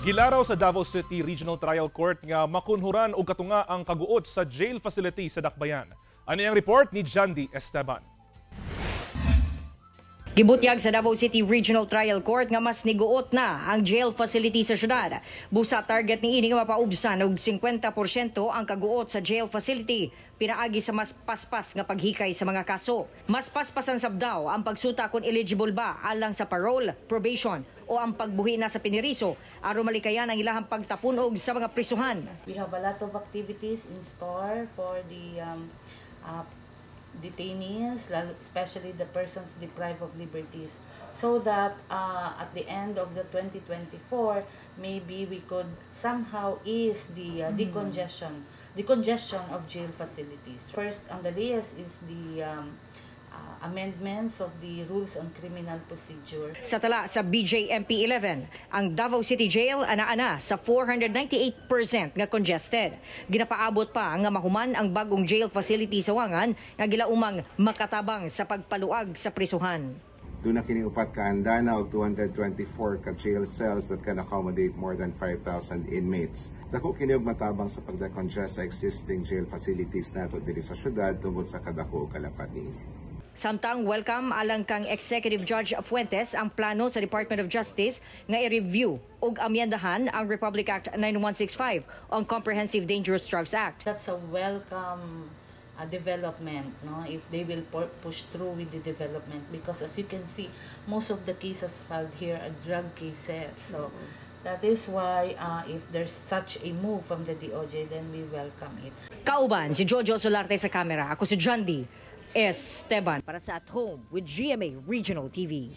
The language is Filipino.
Gilaraw sa Davao City Regional Trial Court nga makunhuran og katunga ang kaguot sa jail facility sa Dakbayan. Ano yung report ni Jandy Esteban? Gibutyag sa Davao City Regional Trial Court nga mas niguot na ang jail facility sa syudad. Busa target ni ini nga mapaubsan og 50% ang kaguot sa jail facility pinaagi sa mas paspas nga paghikay sa mga kaso. Mas paspasan sabdaw ang pagsuta kung eligible ba alang sa parole, probation o ang pagbuhi na sa piniriso aron malikayan ang ilahang pagtapunog sa mga prisuhan. We have a lot of activities in store for the detainees, especially the persons deprived of liberties, so that at the end of the 2024, maybe we could somehow ease the congestion of jail facilities. First on the list is the amendments of the rules on criminal procedure. Sa tala sa BJMP 11, ang Davao City Jail ana-ana sa 498% nga congested. Ginapaabot pa nga mahuman ang bagong jail facility sa Wangan nga gilaumang makatabang sa pagpaluag sa prisuhan. Doon na kini upat ka andana og 224 ka jail cells that can accommodate more than 5,000 inmates. Dako kini og matabang sa pagdecongest sa existing jail facilities nato diri sa syudad tungod sa kadako kalapat niini. Samtang welcome alang kang Executive Judge Fuentes ang plano sa Department of Justice nga i-review ug amyendahan ang Republic Act 9165 on Comprehensive Dangerous Drugs Act. That's a welcome development, no? If they will push through with the development, because as you can see, most of the cases filed here are drug cases. So that is why if there's such a move from the DOJ, then we welcome it. Kauban si Jojo Solarte sa kamera. Ako si Jandy Esteban para sa At Home with GMA Regional TV.